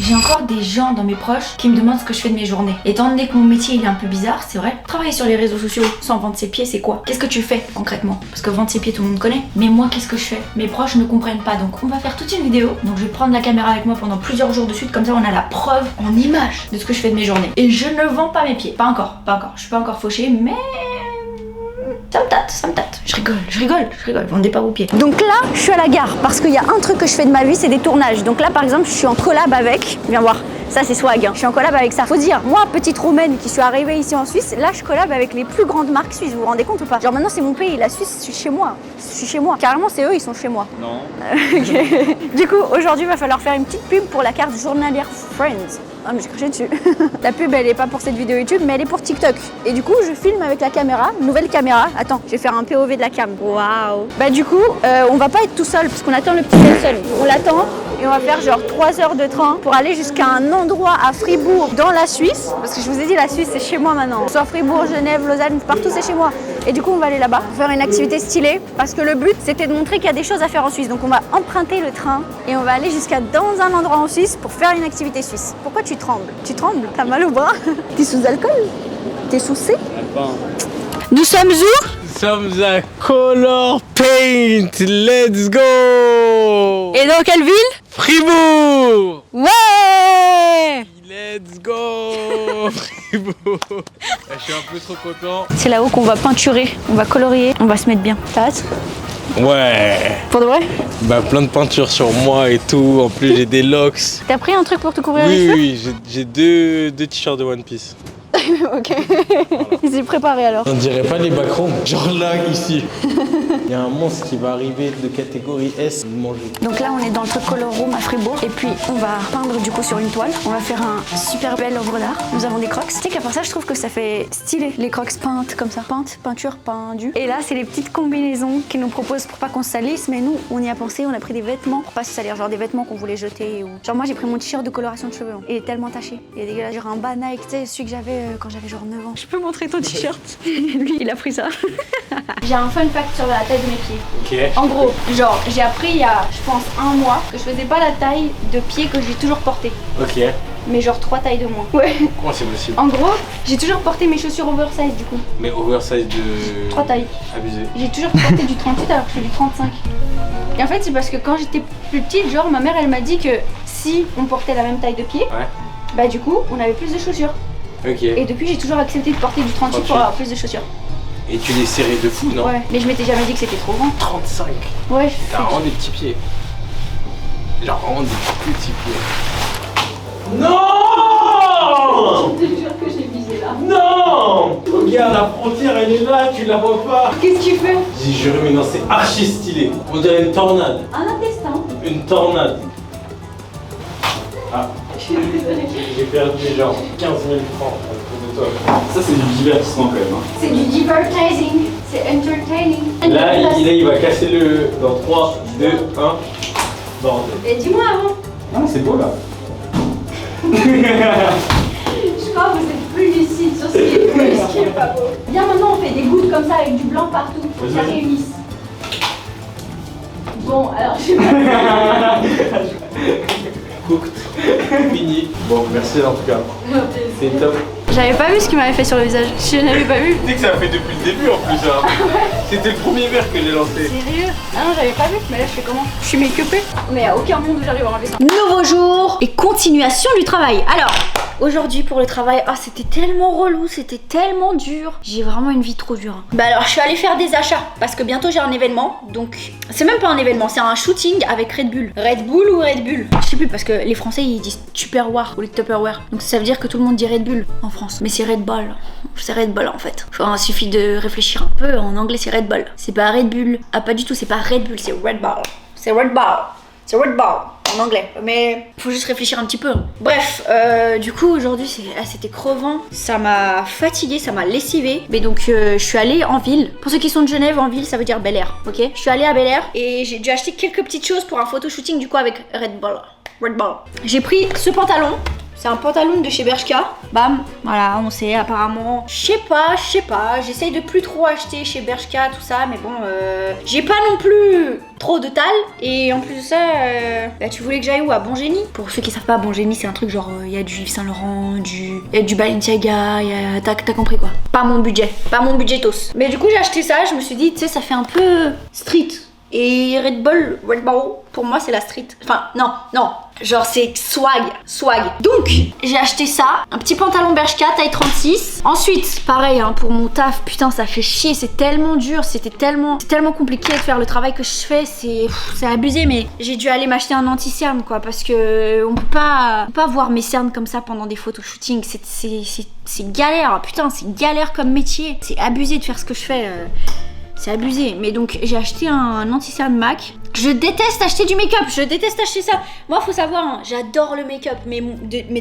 J'ai encore des gens dans mes proches qui me demandent ce que je fais de mes journées. Étant donné que mon métier il est un peu bizarre, c'est vrai. Travailler sur les réseaux sociaux sans vendre ses pieds, c'est quoi? Qu'est-ce que tu fais concrètement? Parce que vendre ses pieds, tout le monde connaît. Mais moi, qu'est-ce que je fais? Mes proches ne comprennent pas. Donc on va faire toute une vidéo. Donc je vais prendre la caméra avec moi pendant plusieurs jours de suite. Comme ça, on a la preuve en image de ce que je fais de mes journées. Et je ne vends pas mes pieds. Pas encore. Je suis pas encore fauchée, mais... ça me tâte, je rigole, vendez pas vos pieds. Donc là, je suis à la gare parce qu'il y a un truc que je fais de ma vie, c'est des tournages. Donc là, par exemple, je suis en collab avec, viens voir, ça c'est swag, hein. Je suis en collab avec ça. Faut dire, moi, petite roumaine qui suis arrivée ici en Suisse, là je collab avec les plus grandes marques suisses, vous vous rendez compte ou pas? Genre maintenant c'est mon pays, la Suisse, je suis chez moi. Carrément, c'est eux, ils sont chez moi. Non. Okay. Du coup, aujourd'hui, il va falloir faire une petite pub pour la carte journalière Friends. Ah mais j'ai craché dessus. La pub elle est pas pour cette vidéo YouTube mais elle est pour TikTok. Et du coup je filme avec la caméra, nouvelle caméra. Attends, je vais faire un POV de la cam. Waouh. Bah du coup on va pas être tout seul parce qu'on attend le petit seul. On l'attend et on va faire genre 3 heures de train pour aller jusqu'à un endroit à Fribourg dans la Suisse. Parce que je vous ai dit la Suisse c'est chez moi maintenant. Soit Fribourg, Genève, Lausanne, partout c'est chez moi. Et du coup on va aller là-bas pour faire une activité stylée parce que le but c'était de montrer qu'il y a des choses à faire en Suisse. Donc on va emprunter le train et on va aller jusqu'à dans un endroit en Suisse pour faire une activité suisse. Pourquoi tu trembles? Tu trembles? T'as mal au bras? T'es sous alcool? T'es sous C? Nous sommes où? Nous sommes à Color Paint, let's go! Et dans quelle ville? Fribourg! Ouais! Let's go! Fribourg! Je suis un peu trop content. C'est là-haut qu'on va peinturer, on va colorier, on va se mettre bien. T'as hâte? Ouais! Pour de vrai? Bah plein de peinture sur moi et tout, en plus j'ai des locks. T'as pris un truc pour te couvrir les cheveux? Oui, j'ai deux t-shirts de One Piece. Ok. Il s'est préparé alors. On dirait pas les backrooms, genre là, ici. Il y a un monstre qui va arriver de catégorie S manger. Donc là on est dans le truc Color Room à Fribourg et puis on va peindre du coup sur une toile. On va faire un super bel œuvre d'art. Nous avons des crocs. Tu sais qu'à part ça je trouve que ça fait stylé les crocs peintes comme ça. Peinture, pendu. Et là c'est les petites combinaisons qu'ils nous proposent pour pas qu'on se salisse mais nous on y a pensé, on a pris des vêtements pour pas se salir. Genre des vêtements qu'on voulait jeter ou... Genre moi j'ai pris mon t-shirt de coloration de cheveux. Hein. Il est tellement taché. Il est dégueulasse. Genre un bas Nike, tu sais celui que j'avais quand j'avais genre 9 ans. Je peux montrer ton t-shirt? Lui il a pris ça. J'ai un fun fact sur la taille de mes pieds. Ok. En gros, genre j'ai appris il y a je pense un mois que je faisais pas la taille de pied que j'ai toujours porté. Ok. Mais genre 3 tailles de moins. Ouais. Comment c'est possible? En gros, j'ai toujours porté mes chaussures oversize du coup. Mais oversize de... 3 tailles. Abusé. J'ai toujours porté du 38 alors que je fais du 35. Et en fait c'est parce que quand j'étais plus petite, genre ma mère elle m'a dit que si on portait la même taille de pied, Ouais. bah du coup on avait plus de chaussures. Ok. Et depuis j'ai toujours accepté de porter du 38 pour avoir plus de chaussures. Et tu les serrais de fou, non? Ouais, mais je m'étais jamais dit que c'était trop grand. 35. Ouais, T'as vraiment des petits pieds. Genre vraiment des petits pieds. Non! Je te jure que j'ai visé là. Non! Regarde, la frontière elle est là, tu la vois pas. Qu'est-ce que tu fais? J'ai juré, mais non, c'est archi stylé. On dirait une tornade. Un intestin. Une tornade. Ah, j'ai perdu genre 15 000 francs à cause de toi. Ça c'est du divertissement quand même. Hein. C'est du divertising. C'est entertaining. Là, il va casser le... Dans 3, 2, 1. Bordel. Et dis-moi avant. Non, c'est beau là. Je crois que vous êtes plus lucide sur ce qui est beau et ce qui est pas beau. Viens maintenant, on fait des gouttes comme ça avec du blanc partout pour que ça réunisse. Bon, alors je sais pas. Cooked. Fini. Bon, merci en tout cas. C'est top. J'avais pas vu ce qu'il m'avait fait sur le visage. Je n'avais pas vu. Tu sais que ça a fait depuis le début en plus. Hein. C'était le premier verre que j'ai lancé. Sérieux? Ah non, j'avais pas vu. Mais là, je fais comment? Je suis make-upée. Mais à aucun monde où j'arrive à enlever ça. Nouveau jour et continuation du travail. Alors, aujourd'hui pour le travail, ah c'était tellement relou, c'était tellement dur. J'ai vraiment une vie trop dure. Bah alors, je suis allée faire des achats parce que bientôt j'ai un événement. Donc, c'est même pas un événement, c'est un shooting avec Red Bull. Red Bull ou Red Bull? Je sais plus parce que les Français ils disent Tupperware ou les Tupperware. Donc ça veut dire que tout le monde dit Red Bull en France. Mais c'est Red Bull. C'est Red Bull en fait. Enfin, il suffit de réfléchir un peu. En anglais, c'est Red Bull. C'est pas Red Bull. Ah, pas du tout, c'est pas Red Bull, c'est Red Bull. C'est Red Bull. C'est Red Bull en anglais. Mais faut juste réfléchir un petit peu. Bref, du coup, aujourd'hui, c'était crevant. Ça m'a fatiguée, ça m'a lessivée. Mais donc, je suis allée en ville. Pour ceux qui sont de Genève, en ville, ça veut dire Bel Air. Ok? Je suis allée à Bel Air et j'ai dû acheter quelques petites choses pour un photo shooting du coup avec Red Bull. Red Bull. J'ai pris ce pantalon. C'est un pantalon de chez Bershka. Bam, voilà, on sait apparemment. Je sais pas. J'essaye de plus trop acheter chez Bershka, tout ça, mais bon, j'ai pas non plus trop de taille. Et en plus de ça, bah, tu voulais que j'aille où? À Bon Génie. Pour ceux qui savent pas, Bon Génie, c'est un truc genre, il y a du Yves Saint Laurent, il y a du Balenciaga, t'as compris quoi. Pas mon budget tos. Mais du coup, j'ai acheté ça, je me suis dit, tu sais, ça fait un peu street. Et Red Bull, pour moi c'est la street. Enfin non, genre c'est swag. Donc j'ai acheté ça, un petit pantalon Bershka taille 36. Ensuite, pareil hein, pour mon taf, putain ça fait chier, c'est tellement dur, c'est tellement compliqué de faire le travail que je fais, c'est abusé. Mais j'ai dû aller m'acheter un anti-cerne quoi, parce que on peut pas voir mes cernes comme ça pendant des photoshootings. C'est galère, putain c'est galère comme métier. C'est abusé de faire ce que je fais. C'est abusé. Mais donc j'ai acheté un anti-cerne MAC. Je déteste acheter du make-up, je déteste acheter ça. Moi faut savoir, hein, j'adore le make-up, mais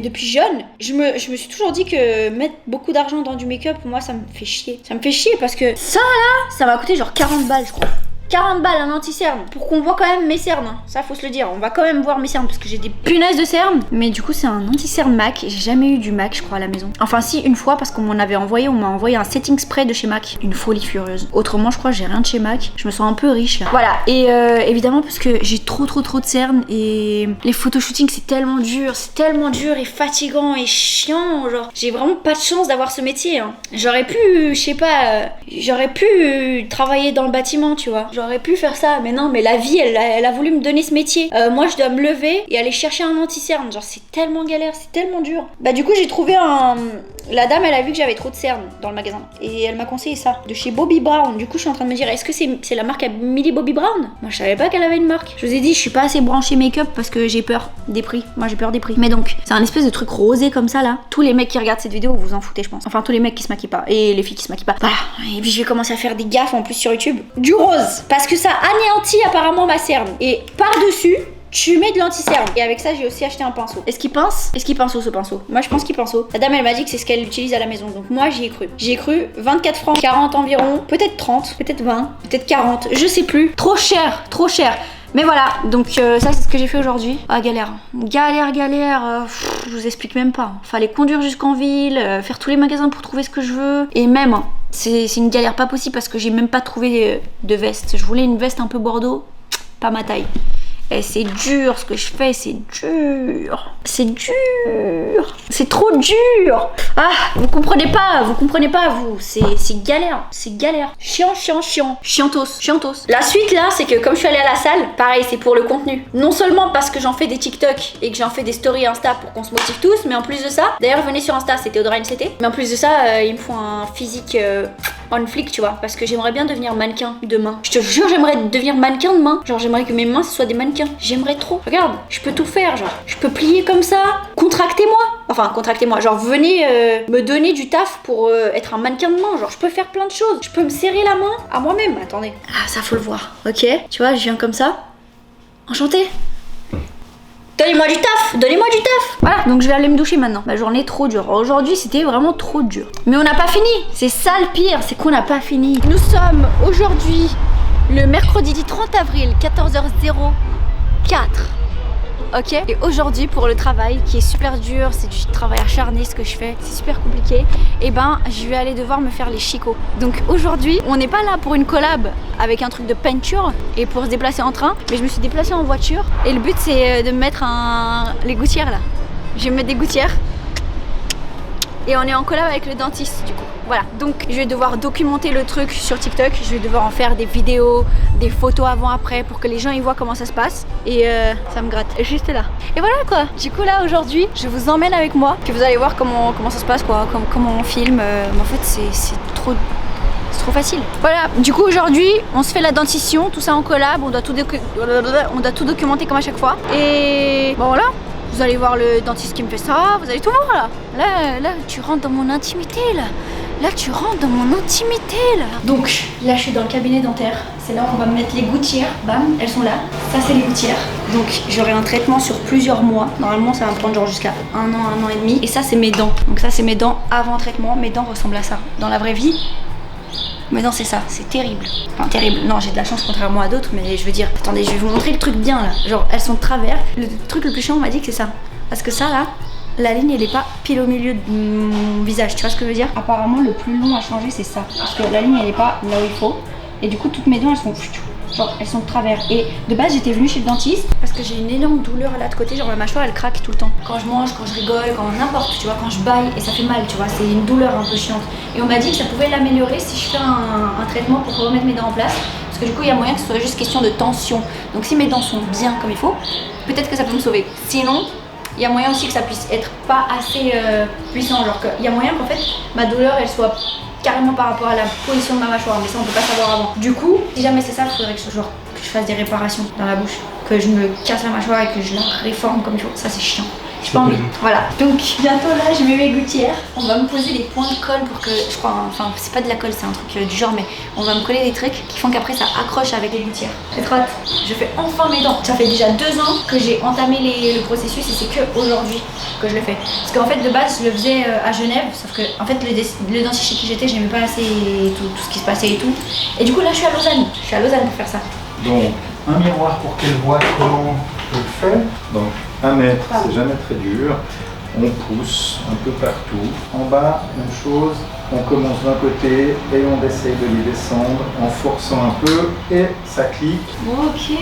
depuis jeune, je me suis toujours dit que mettre beaucoup d'argent dans du make-up, moi ça me fait chier. Ça me fait chier parce que ça là, ça m'a coûté genre 40 balles je crois. 40 balles un anti-cerne pour qu'on voit quand même mes cernes, hein. Ça faut se le dire, on va quand même voir mes cernes parce que j'ai des punaises de cernes. Mais du coup c'est un anti-cerne MAC, j'ai jamais eu du MAC je crois à la maison. Enfin si, une fois parce qu'on m'a envoyé un setting spray de chez MAC. Une folie furieuse. Autrement je crois j'ai rien de chez MAC, je me sens un peu riche là. Voilà, et évidemment parce que j'ai trop de cernes et les photoshootings c'est tellement dur et fatigant et chiant, genre j'ai vraiment pas de chance d'avoir ce métier hein. J'aurais pu, je sais pas, travailler dans le bâtiment tu vois. J'aurais pu faire ça, mais non, mais la vie, elle a voulu me donner ce métier. Moi, je dois me lever et aller chercher un anti-cerne. Genre, c'est tellement galère, c'est tellement dur. Bah, du coup, j'ai trouvé la dame, elle a vu que j'avais trop de cernes dans le magasin. Et elle m'a conseillé ça, de chez Bobbi Brown. Du coup, je suis en train de me dire, est-ce que c'est la marque Millie Bobby Brown? Moi, je savais pas qu'elle avait une marque. Je vous ai dit, je suis pas assez branchée make-up parce que j'ai peur des prix. Moi, j'ai peur des prix. Mais donc, c'est un espèce de truc rosé comme ça, là. Tous les mecs qui regardent cette vidéo, vous en foutez, je pense. Enfin, tous les mecs qui se maquillent pas. Et les filles qui se maquillent pas. Voilà. Et puis, je vais commencer à faire des gaffes en plus sur YouTube. Du rose. Parce que ça anéantit apparemment ma cerne. Et par-dessus, tu mets de l'anti-cerne. Et avec ça, j'ai aussi acheté un pinceau. Est-ce qu'il pince? Est-ce qu'il pinceau ce pinceau? Moi, je pense qu'il pinceau. La dame, elle m'a dit que c'est ce qu'elle utilise à la maison. Donc moi, j'y ai cru. J'y ai cru. 24 francs, 40 environ. Peut-être 30, peut-être 20, peut-être 40. Je sais plus. Trop cher. Mais voilà, donc ça c'est ce que j'ai fait aujourd'hui. Ah galère, je vous explique même pas. Fallait conduire jusqu'en ville, faire tous les magasins pour trouver ce que je veux. Et même, c'est une galère pas possible parce que j'ai même pas trouvé de veste. Je voulais une veste un peu bordeaux, pas ma taille. Et c'est dur ce que je fais, c'est dur. C'est trop dur. Ah, vous comprenez pas, vous. C'est galère. Chiant. Chiantos. La suite là, c'est que comme je suis allée à la salle, pareil, c'est pour le contenu. Non seulement parce que j'en fais des TikTok et que j'en fais des stories Insta pour qu'on se motive tous, mais en plus de ça, d'ailleurs venez sur Insta, c'est Théodora NCT. Mais en plus de ça, il me faut un physique on flic, tu vois, parce que j'aimerais bien devenir mannequin demain. Je te jure, j'aimerais devenir mannequin demain. Genre, j'aimerais que mes mains ce soient des mannequins. J'aimerais trop. Regarde, je peux tout faire, genre. Je peux plier comme ça. Contractez-moi. Genre, venez me donner du taf pour être un mannequin de main. Genre, je peux faire plein de choses. Je peux me serrer la main à moi-même. Attendez. Ah, ça faut le voir. Ok. Tu vois, je viens comme ça. Enchantée. Donnez-moi du taf. Voilà, donc je vais aller me doucher maintenant. Ma journée est trop dure. Aujourd'hui, c'était vraiment trop dur. Mais on n'a pas fini. C'est ça le pire, c'est qu'on n'a pas fini. Nous sommes aujourd'hui le mercredi 30 avril, 14h04. Ok. Et aujourd'hui, pour le travail qui est super dur, c'est du travail acharné ce que je fais, c'est super compliqué. Et ben, je vais aller devoir me faire les chicots. Donc aujourd'hui, on n'est pas là pour une collab avec un truc de peinture et pour se déplacer en train, mais je me suis déplacée en voiture. Et le but, c'est de me mettre les gouttières là. Je vais me mettre des gouttières. Et on est en collab avec le dentiste du coup. Voilà, donc je vais devoir documenter le truc sur TikTok. Je vais devoir en faire des vidéos, des photos avant-après pour que les gens y voient comment ça se passe. Et ça me gratte juste là. Et voilà quoi. Du coup là aujourd'hui, je vous emmène avec moi. Que vous allez voir comment ça se passe quoi, comment on filme. En fait c'est trop facile. Voilà, du coup aujourd'hui on se fait la dentition, tout ça en collab. On doit tout documenter comme à chaque fois. Et bon voilà. Vous allez voir le dentiste qui me fait ça, vous allez tout voir là. Là, tu rentres dans mon intimité là. Donc là, je suis dans le cabinet dentaire. C'est là où on va me mettre les gouttières. Bam, elles sont là. Ça, c'est les gouttières. Donc j'aurai un traitement sur plusieurs mois. Normalement, ça va me prendre genre jusqu'à un an et demi. Et ça, c'est mes dents. Donc ça, c'est mes dents avant traitement. Mes dents ressemblent à ça. Dans la vraie vie, mais non, c'est ça, c'est terrible. Enfin, terrible. Non, j'ai de la chance contrairement à d'autres, mais je veux dire, attendez, je vais vous montrer le truc bien là. Genre, elles sont de travers. Le truc le plus chiant, on m'a dit que c'est ça. Parce que ça là, la ligne elle est pas pile au milieu de mon visage, tu vois ce que je veux dire? Apparemment le plus long à changer c'est ça, parce que la ligne elle est pas là où il faut, et du coup toutes mes dents elles sont... Genre, elles sont de travers. Et de base, j'étais venue chez le dentiste parce que j'ai une énorme douleur là de côté. Genre, ma mâchoire elle craque tout le temps. Quand je mange, quand je rigole, quand n'importe, tu vois, quand je baille et ça fait mal, tu vois, c'est une douleur un peu chiante. Et on m'a dit que ça pouvait l'améliorer si je fais un traitement pour remettre mes dents en place. Parce que du coup, il y a moyen que ce soit juste question de tension. Donc, si mes dents sont bien comme il faut, peut-être que ça peut me sauver. Sinon, il y a moyen aussi que ça puisse être pas assez puissant. Genre, qu'il y a moyen qu'en fait, ma douleur elle soit carrément par rapport à la position de ma mâchoire, mais ça on peut pas savoir avant. Du coup, si jamais c'est ça, il faudrait que je fasse des réparations dans la bouche, que je me casse la mâchoire et que je la réforme comme il faut. Ça c'est chiant. J'ai pas envie. Voilà. Donc bientôt là, je mets mes gouttières. On va me poser des points de colle pour que, je crois, enfin c'est pas de la colle, c'est un truc du genre, mais on va me coller des trucs qui font qu'après ça accroche avec les gouttières. J'ai trop hâte. Je fais enfin mes dents. Ça fait déjà 2 ans que j'ai entamé le processus et c'est que aujourd'hui que je le fais. Parce qu'en fait de base je le faisais à Genève, sauf que en fait le dentiste chez qui j'étais, je n'aimais pas assez tout ce qui se passait et tout. Et du coup là je suis à Lausanne. Je suis à Lausanne pour faire ça. Donc, un miroir pour qu'elle voit comment je le fais. Donc, 1 mètre, c'est jamais très dur. On pousse un peu partout. En bas, même chose. On commence d'un côté et on essaye de les descendre en forçant un peu et ça clique. Ok.